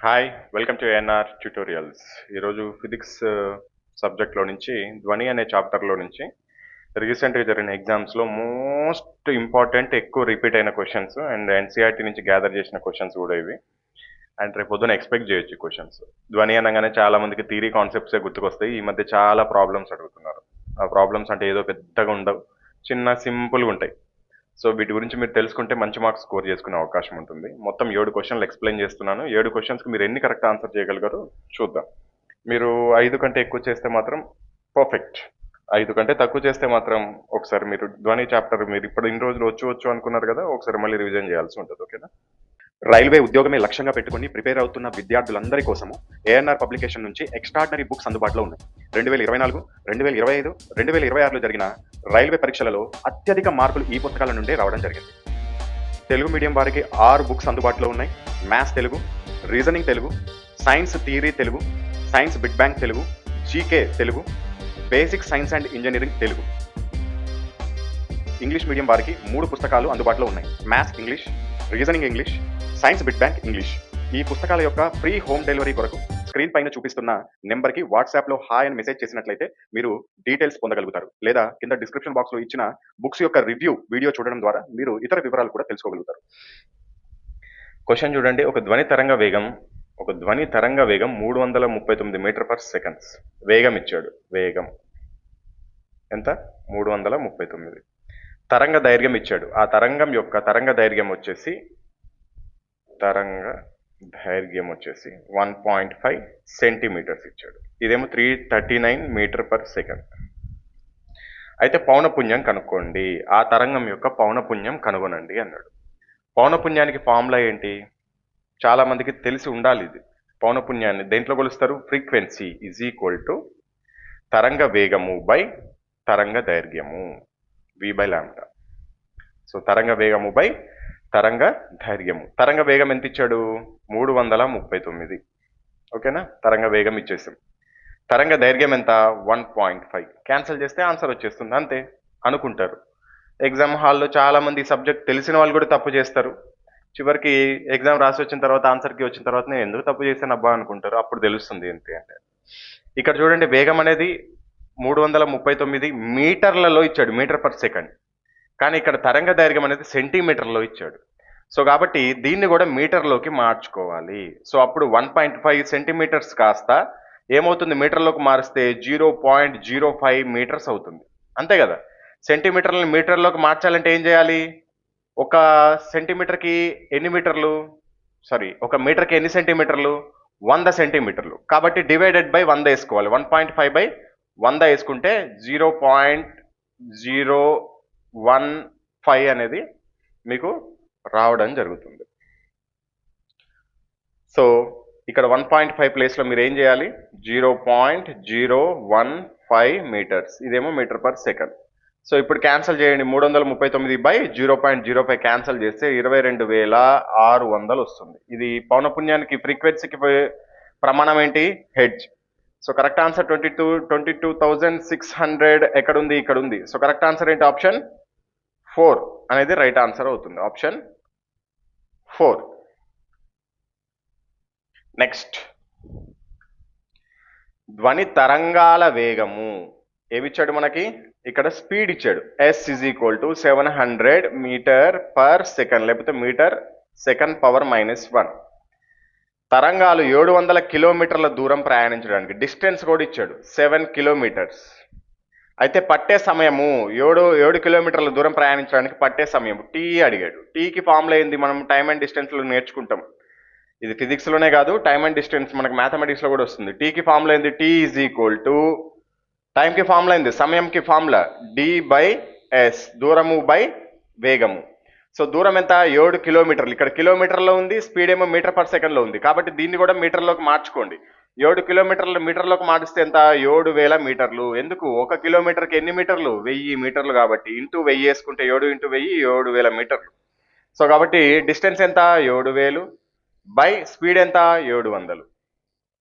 Hi welcome to ANR tutorials. ఈరోజు physics సబ్జెక్ట్లో నుంచి ధ్వని అనే చాప్టర్లో నుంచి రీసెంట్గా జరిగిన ఎగ్జామ్స్లో మోస్ట్ ఇంపార్టెంట్ ఎక్కువ రిపీట్ అయిన క్వశ్చన్స్ అండ్ ఎన్సీఆర్టీ నుంచి గ్యాదర్ చేసిన క్వశ్చన్స్ కూడా ఇవి. అండ్ రేపు పొద్దున ఎక్స్పెక్ట్ చేయొచ్చు క్వశ్చన్స్. ధ్వని అనగానే చాలా మందికి థియరీ కాన్సెప్ట్సే గుర్తుకొస్తాయి. ఈ మధ్య చాలా ప్రాబ్లమ్స్ అడుగుతున్నారు. ఆ ప్రాబ్లమ్స్ అంటే ఏదో పెద్దగా ఉండవు, చిన్న సింపుల్గా ఉంటాయి. సో వీటి గురించి మీరు తెలుసుకుంటే మంచి మార్క్స్ స్కోర్ చేసుకునే అవకాశం ఉంటుంది. మొత్తం 7 క్వశ్చన్లు ఎక్స్ప్లెయిన్ చేస్తున్నాను. 7 క్వశ్చన్స్కి మీరు ఎన్ని కరెక్ట్ ఆన్సర్ చేయగలిగారో చూద్దాం. మీరు 5 కంటే ఎక్కువ చేస్తే మాత్రం పర్ఫెక్ట్. 5 కంటే తక్కువ చేస్తే మాత్రం ఒకసారి మీరు ధ్వని చాప్టర్ మీరు ఇప్పుడు ఇన్ని రోజులు వచ్చు అనుకున్నారు కదా, ఒకసారి మళ్ళీ రివిజన్ చేయాల్సి ఉంటుంది. ఓకేనా? రైల్వే ఉద్యోగమే లక్ష్యంగా పెట్టుకుని ప్రిపేర్ అవుతున్న విద్యార్థులందరి కోసము ఏఎన్ఆర్ పబ్లికేషన్ నుంచి ఎక్స్ట్రాడినరీ బుక్స్ అందుబాటులో ఉన్నాయి. 2024, 2025, 2026లో జరిగిన రైల్వే పరీక్షలలో అత్యధిక మార్కులు ఈ పుస్తకాల నుండే రావడం జరిగింది. తెలుగు మీడియం వారికి 6 బుక్స్ అందుబాటులో ఉన్నాయి. Maths Telugu, reasoning Telugu, science theory Telugu, science big bang Telugu, GK Telugu, basic science and engineering Telugu. English medium వారికి 3 పుస్తకాలు అందుబాటులో ఉన్నాయి. Maths English, reasoning English, science big bang English. ఈ పుస్తకాల యొక్క ఫ్రీ హోమ్ డెలివరీ కొరకు స్క్రీన్ పైన చూపిస్తున్న నెంబర్కి వాట్సాప్లో హాయ్ అని మెసేజ్ చేసినట్లయితే మీరు డీటెయిల్స్ పొందగలుగుతారు. లేదా కింద డిస్క్రిప్షన్ బాక్స్లో ఇచ్చిన బుక్స్ యొక్క రివ్యూ వీడియో చూడడం ద్వారా మీరు ఇతర వివరాలు కూడా తెలుసుకోగలుగుతారు. క్వశ్చన్ చూడండి. ఒక ధ్వని తరంగ వేగం 339 మీటర్ పర్ సెకండ్స్. వేగం ఇచ్చాడు. వేగం ఎంత? 339. తరంగ దైర్ఘ్యం ఇచ్చాడు. ఆ తరంగం యొక్క తరంగ దైర్ఘ్యం వచ్చేసి 1.5 సెంటీమీటర్స్ ఇచ్చాడు. ఇదేమో 339 మీటర్ పర్ సెకండ్. అయితే పౌనపున్యం కనుక్కోండి. ఆ తరంగం యొక్క పౌనపున్యం కనుగొనండి అన్నాడు. పౌనపున్యానికి ఫార్ములా ఏంటి? చాలా మందికి తెలిసి ఉండాలి ఇది. పౌనపున్యాన్ని దేంట్లో కొలుస్తారు? ఫ్రీక్వెన్సీ ఈజ్ ఈక్వల్ టు తరంగ వేగము బై తరంగ దైర్ఘ్యము, v బై లాంబ్డా. సో తరంగ వేగము బై తరంగ దైర్ఘ్యము. తరంగ వేగం ఎంత ఇచ్చాడు? 339. ఓకేనా? తరంగ వేగం ఇచ్చేసాం. తరంగ దైర్ఘ్యం ఎంత? 1.5. క్యాన్సిల్ చేస్తే ఆన్సర్ వచ్చేస్తుంది, అంతే అనుకుంటారు. ఎగ్జామ్ హాల్లో చాలా మంది సబ్జెక్ట్ తెలిసిన వాళ్ళు కూడా తప్పు చేస్తారు. చివరికి ఎగ్జామ్ రాసి వచ్చిన తర్వాత ఆన్సర్కి వచ్చిన తర్వాత నేను ఎందుకు తప్పు చేశాను అబ్బా అనుకుంటారు. అప్పుడు తెలుస్తుంది ఏంటి అంటే. ఇక్కడ చూడండి, వేగం అనేది 339 మీటర్లలో ఇచ్చాడు, మీటర్ పర్ సెకండ్. కానీ ఇక్కడ తరంగ దైర్ఘ్యం అనేది సెంటీమీటర్లో ఇచ్చాడు. సో కాబట్టి దీన్ని కూడా మీటర్లోకి మార్చుకోవాలి. సో అప్పుడు 1.5 సెంటీమీటర్స్ కాస్త ఏమవుతుంది? మీటర్లోకి మారిస్తే 0.05 మీటర్స్ అవుతుంది. అంతే కదా? సెంటీమీటర్లను మీటర్లోకి మార్చాలంటే ఏం చేయాలి? ఒక సెంటీమీటర్కి ఎన్ని మీటర్లు? ఒక మీటర్కి ఎన్ని సెంటీమీటర్లు? 100 సెంటీమీటర్లు. కాబట్టి డివైడెడ్ బై 100 వేసుకోవాలి. 1.5 బై 100 వేసుకుంటే 0.015 అనేది మీకు రావడం జరుగుతుంది. సో ఇక్కడ 1.5 ప్లేస్లో మీరు ఏం చేయాలి? 0.015 మీటర్స్. ఇదేమో మీటర్ పర్ సెకండ్. సో ఇప్పుడు క్యాన్సిల్ చేయండి. 339 బై 0.05 క్యాన్సిల్ చేస్తే 22,600 వస్తుంది. ఇది పౌనపున్యానికి ఫ్రీక్వెన్సీకి ప్రమాణం ఏంటి? హెడ్జ్. సో కరెక్ట్ ఆన్సర్ 22,600 ఎక్కడుంది? ఇక్కడ ఉంది. సో కరెక్ట్ ఆన్సర్ ఏంటి? ఆప్షన్ 4 అనేది రైట్ ఆన్సర్ అవుతుంది. ఆప్షన్ 4. నెక్స్ట్, ధ్వని తరంగాల వేగము ఏమిచ్చాడు మనకి? ఇక్కడ స్పీడ్ ఇచ్చాడు. s is equal to 700 metre per second, లేకపోతే మీటర్ సెకండ్ పవర్ -1. తరంగాలు 700 కిలోమీటర్ల దూరం ప్రయాణించడానికి డిస్టెన్స్ కూడా ఇచ్చాడు, 7 కిలోమీటర్స్. అయితే పట్టే సమయము 7 కిలోమీటర్ల దూరం ప్రయాణించడానికి పట్టే సమయం టీ అడిగాడు. టీకి ఫార్ములా ఏంది? మనం టైమ్ అండ్ డిస్టెన్స్లో నేర్చుకుంటాం. ఇది ఫిజిక్స్లోనే కాదు, టైమ్ అండ్ డిస్టెన్స్ మనకు మ్యాథమెటిక్స్లో కూడా వస్తుంది. టీకి ఫార్ములా ఏంది? టీ ఈజ్ ఈక్వల్ టు టైంకి ఫార్ములా ఏంది? సమయంకి ఫార్ములా డి బై ఎస్, దూరము బై వేగము. సో దూరం ఎంత? 7 కిలోమీటర్లు. ఇక్కడ కిలోమీటర్లో ఉంది, స్పీడ్ ఏమో మీటర్ పర్ సెకండ్లో ఉంది. కాబట్టి దీన్ని కూడా మీటర్లోకి మార్చుకోండి. 7 కిలోమీటర్లు మీటర్లోకి మార్చితే ఎంత? 7,000 మీటర్లు. ఎందుకు? 1 కిలోమీటర్కి ఎన్ని మీటర్లు? 1000 మీటర్లు. కాబట్టి ఇంటూ 1000 వేసుకుంటే 7 ఇంటూ 1000 7,000 మీటర్లు. సో కాబట్టి డిస్టెన్స్ ఎంత? 7,000 బై స్పీడ్ ఎంత? 700.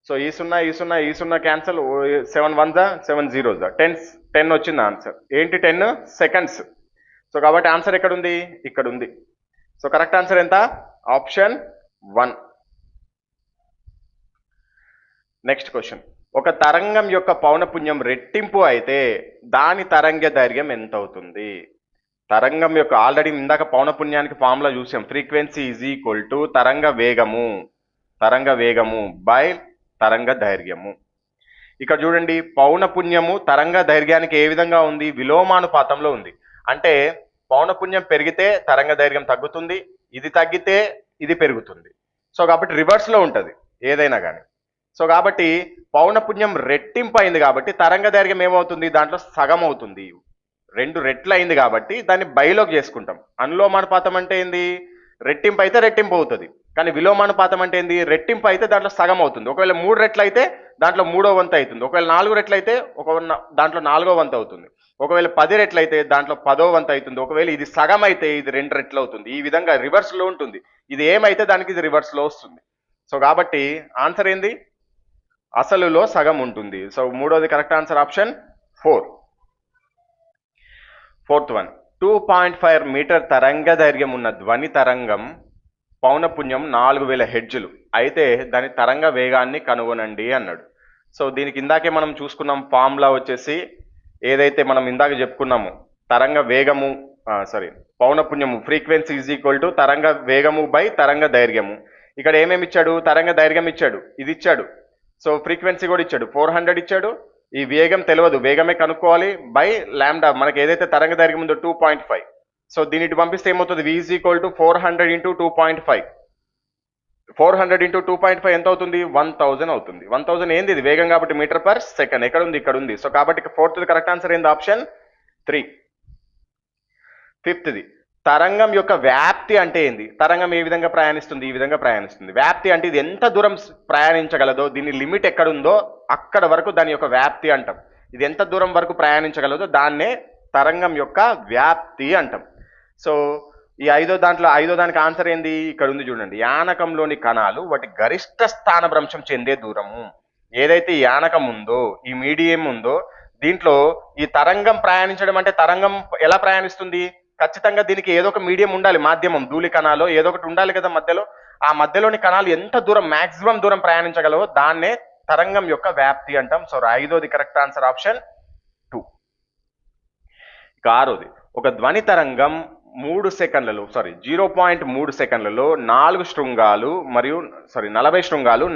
సో ఈ 0 క్యాన్సల్. 7 1 7 0 10 వచ్చింది ఆన్సర్. ఏంటి? 10 సెకండ్స్. సో కాబట్టి ఆన్సర్ ఎక్కడ ఉంది? ఇక్కడ ఉంది. సో కరెక్ట్ ఆన్సర్ ఎంత? ఆప్షన్ 1. నెక్స్ట్ క్వశ్చన్, ఒక తరంగం యొక్క పౌనపున్యం రెట్టింపు అయితే దాని తరంగ దైర్ఘ్యం ఎంత అవుతుంది? తరంగం యొక్క ఆల్రెడీ ఇందాక పౌనపున్యానికి ఫార్ములా చూసాం, ఫ్రీక్వెన్సీ ఈజ్ ఈక్వల్ టు తరంగ వేగము బై తరంగ దైర్ఘ్యము. ఇక్కడ చూడండి, పౌనపున్యము తరంగ దైర్ఘ్యానికి ఏ విధంగా ఉంది? విలోమానుపాతంలో ఉంది. అంటే పౌనపున్యం పెరిగితే తరంగ దైర్ఘ్యం తగ్గుతుంది, ఇది తగ్గితే ఇది పెరుగుతుంది. సో కాబట్టి రివర్స్ లో ఉంటుంది ఏదైనా కానీ. సో కాబట్టి పౌనపున్యం రెట్టింపు అయింది కాబట్టి తరంగ దైర్ఘ్యం ఏమవుతుంది? దాంట్లో సగం అవుతుంది. 2 రెట్లు అయింది కాబట్టి దాన్ని బైలోకి చేసుకుంటాం. అనులోమానుపాతం అంటే ఏంది? రెట్టింపు అయితే రెట్టింపు అవుతుంది, కానీ విలోమానుపాతం అంటే ఏంది? రెట్టింపు అయితే దాంట్లో సగం అవుతుంది. ఒకవేళ 3 రెట్లు అయితే దాంట్లో 3వ వంతు అవుతుంది. ఒకవేళ 4 రెట్లు అయితే దాంట్లో 4వ వంతు అవుతుంది. ఒకవేళ 10 రెట్లు అయితే దాంట్లో 10వ వంతు అవుతుంది. ఒకవేళ ఇది సగం అయితే ఇది 2 రెట్లు అవుతుంది. ఈ విధంగా రివర్స్ లో ఉంటుంది. ఇది ఏమైతే దానికి ఇది రివర్స్ లో వస్తుంది. సో కాబట్టి ఆన్సర్ ఏంది? అసలులో సగం ఉంటుంది. సో మూడోది correct answer option 4. Fourth one, 2.5 metre తరంగ దైర్ఘ్యం ఉన్న ధ్వని తరంగం పౌనపున్యం 4000 హెర్ట్జులు అయితే దాని తరంగ వేగాన్ని కనుగొనండి అన్నాడు. సో దీనికి ఇందాకే మనం చూసుకున్నాం ఫార్ములా వచ్చేసి, ఏదైతే మనం ఇందాక చెప్పుకున్నాము, తరంగ వేగము పౌనపున్యము ఫ్రీక్వెన్సీ ఈజ్ ఈక్వల్ టు తరంగ వేగము బై తరంగ దైర్ఘ్యము. ఇక్కడ ఏమేమి ఇచ్చాడు? తరంగ దైర్ఘ్యం ఇచ్చాడు, ఇది ఇచ్చాడు. సో ఫ్రీక్వెన్సీ కూడా ఇచ్చాడు, 400 ఇచ్చాడు. ఈ వేగం తెలియదు, వేగమే కనుక్కోవాలి బై లాంబ్డా, మనకి ఏదైతే తరంగ దైర్ఘ్యం ఉందో 2.5. సో దీనికి పంపిస్తే ఏమవుతుంది? v is equal to 400 into 2.5. 400 into 2.5 ఎంత అవుతుంది? 1000 అవుతుంది. 1000 ఏంది? ఇది వేగం కాబట్టి మీటర్ పర్ సెకండ్. ఎక్కడ ఉంది? ఇక్కడ ఉంది. సో కాబట్టి ఫోర్త్ కరెక్ట్ ఆన్సర్ ఏంది? ఆప్షన్ 3. ఫిఫ్త్ది, తరంగం యొక్క వ్యాప్తి అంటే ఏంది? తరంగం ఏ విధంగా ప్రయాణిస్తుంది? ఈ విధంగా ప్రయాణిస్తుంది. వ్యాప్తి అంటే ఇది ఎంత దూరం ప్రయాణించగలదో, దీని లిమిట్ ఎక్కడ ఉందో అక్కడ వరకు దాని యొక్క వ్యాప్తి అంటాం. ఇది ఎంత దూరం వరకు ప్రయాణించగలదో దాన్నే తరంగం యొక్క వ్యాప్తి అంటాం. సో ఈ ఐదో దానికి ఆన్సర్ ఏంది? ఇక్కడ ఉంది చూడండి, యానకంలోని కణాలు వాటి గరిష్ట స్థానభ్రంశం చెందే దూరము. ఏదైతే ఈ యానకం ఉందో, ఈ మీడియం ఉందో, దీంట్లో ఈ తరంగం ప్రయాణించడం అంటే తరంగం ఎలా ప్రయాణిస్తుంది? ఖచ్చితంగా దీనికి ఏదో ఒక మీడియం ఉండాలి, మాధ్యమం, ధూళి కణాలు ఏదో ఒకటి ఉండాలి కదా మధ్యలో. ఆ మధ్యలోని కణాలు ఎంత దూరం, మాక్సిమం దూరం ప్రయాణించగలవో దాన్నే తరంగం యొక్క వ్యాప్తి అంటాం. సో ఐదోది కరెక్ట్ ఆన్సర్ ఆప్షన్ 2. ఇక ఆరోది, ఒక ధ్వని తరంగం 0.3 సెకండ్లలో 40 శృంగాలు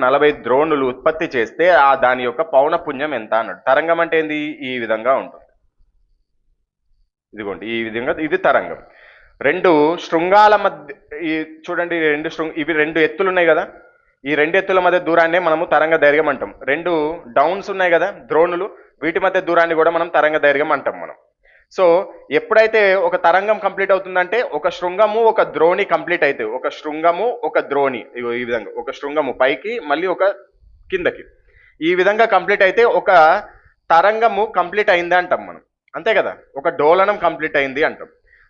40 ద్రోణులు ఉత్పత్తి చేస్తే దాని యొక్క పౌనపున్యం ఎంత అన్నాడు. తరంగం అంటే ఏంది? ఈ విధంగా ఉంటుంది. ఇదిగోండి ఈ విధంగా ఇది తరంగం. 2 శృంగాల మధ్య చూడండి, ఇవి 2 ఎత్తులు ఉన్నాయి కదా, ఈ 2 ఎత్తుల మధ్య దూరాన్నే మనము తరంగ దైర్ఘ్యం అంటాం. 2 డౌన్స్ ఉన్నాయి కదా, ద్రోణులు, వీటి మధ్య దూరాన్ని కూడా మనం తరంగ దైర్ఘ్యం అంటాం మనం. సో ఎప్పుడైతే ఒక తరంగం కంప్లీట్ అవుతుందంటే ఒక శృంగము ఒక ద్రోణి కంప్లీట్ అయితే, ఒక శృంగము ఒక ద్రోణి, ఈ విధంగా ఒక శృంగము పైకి మళ్ళీ ఒక కిందకి, ఈ విధంగా కంప్లీట్ అయితే ఒక తరంగము కంప్లీట్ అయింది అంటాం మనం, అంతే కదా, ఒక డోలనం కంప్లీట్ అయింది అంటాం.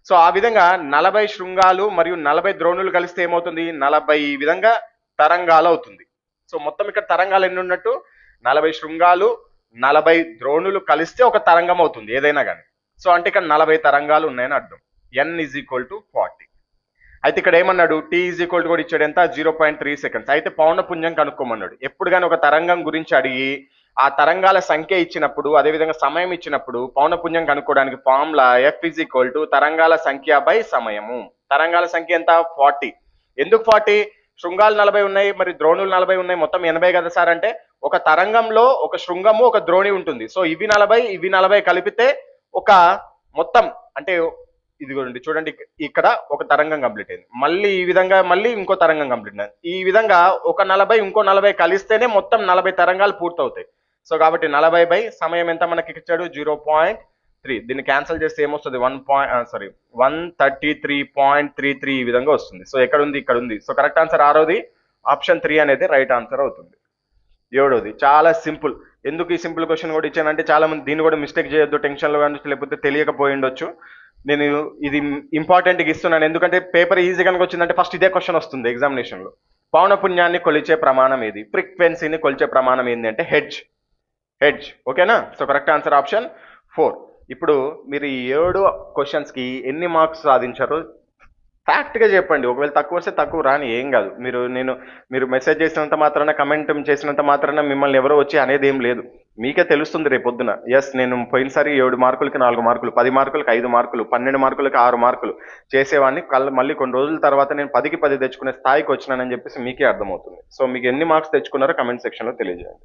సో ఆ విధంగా 40 శృంగాలు మరియు 40 ద్రోణులు కలిస్తే ఏమవుతుంది? 40 ఈ విధంగా తరంగాలు అవుతుంది. సో మొత్తం ఇక్కడ తరంగాలు ఎన్ని ఉన్నట్టు? 40 శృంగాలు 40 ద్రోణులు కలిస్తే ఒక తరంగం అవుతుంది ఏదైనా కానీ. సో అంటే ఇక్కడ 40 తరంగాలు ఉన్నాయని అర్థం. n is equal to 40. అయితే ఇక్కడ ఏమన్నాడు? t ఈజ్ ఈక్వల్ టు కూడా ఇచ్చాడు, ఎంత? 0.3 సెకండ్స్. అయితే పౌనపున్యం కనుక్కోమన్నాడు. ఎప్పుడు కానీ ఒక తరంగం గురించి అడిగి ఆ తరంగాల సంఖ్య ఇచ్చినప్పుడు, అదేవిధంగా సమయం ఇచ్చినప్పుడు పౌనపున్యం కనుక్కోవడానికి formula f is equal to తరంగాల సంఖ్య బై సమయము. తరంగాల సంఖ్య ఎంత? 40. ఎందుకు 40? శృంగాలు 40 ఉన్నాయి, మరి ద్రోణులు 40 ఉన్నాయి, మొత్తం 80 కదా సార్ అంటే, ఒక తరంగంలో ఒక శృంగము ఒక ద్రోణి ఉంటుంది. సో ఇవి 40 కలిపితే ఒక మొత్తం అంటే ఇదిగోండి చూడండి, ఇక్కడ ఒక తరంగం కంప్లీట్ అయింది, మళ్ళీ ఈ విధంగా మళ్ళీ ఇంకో తరంగం కంప్లీట్ అయింది. ఈ విధంగా ఒక 40 ఇంకో 40 కలిస్తేనే మొత్తం 40 తరంగాలు పూర్తవుతాయి. సో కాబట్టి 40 బై సమయం ఎంత మనకి ఇచ్చాడు? 0.3. దీన్ని క్యాన్సిల్ చేస్తే ఏమొస్తుంది? 133.33 ఈ విధంగా వస్తుంది. సో ఎక్కడ ఉంది? ఇక్కడ ఉంది. సో కరెక్ట్ ఆన్సర్ ఆరోది, ఆప్షన్ 3 అనేది రైట్ ఆన్సర్ అవుతుంది. ఏడోది చాలా సింపుల్. ఎందుకు ఈ సింపుల్ క్వశ్చన్ కూడా ఇచ్చానంటే చాలా మంది దీన్ని కూడా మిస్టేక్ చేయొద్దు, టెన్షన్లో కానీ లేకపోతే తెలియకపోయి ఉండొచ్చు. నేను ఇది ఇంపార్టెంట్గా ఇస్తున్నాను ఎందుకంటే పేపర్ ఈజీ కనుక వచ్చిందంటే ఫస్ట్ ఇదే క్వశ్చన్ వస్తుంది ఎగ్జామినేషన్లో. పౌనపున్యాన్ని కొలిచే ప్రమాణం ఏది? ఫ్రీక్వెన్సీని కొలిచే ప్రమాణం ఏంది అంటే హెడ్జ్. ఓకేనా? So correct answer option 4. ఇప్పుడు మీరు ఈ 7 క్వశ్చన్స్కి ఎన్ని మార్క్స్ సాధించారో ఫ్యాక్ట్‌గా చెప్పండి. ఒకవేళ తక్కువ వస్తే తక్కువ రాని ఏం గాదు. మీరు మెసేజ్ చేసినంత మాత్రాన, కమెంట్ చేసినంత మాత్రాన మిమ్మల్ని ఎవరో వచ్చి అనేదేం లేదు. మీకే తెలుస్తుంది రేపొద్దున. యెస్, నేను పోయినసారి 7 మార్కులకి 4 మార్కులు, 10 మార్కులకి 5 మార్కులు, 12 మార్కులకి 6 మార్కులు చేసేవాడిని. మళ్ళీ కొన్ని రోజుల తర్వాత నేను 10కి 10 తెచ్చుకునే స్థాయికొచ్చినానని చెప్పేసి మీకే అర్థమవుతుంది. సో, మీకు ఎన్ని మార్క్స్ తెచ్చుకున్నారో కమెంట్ సెక్షన్‌లో తెలియజేయండి.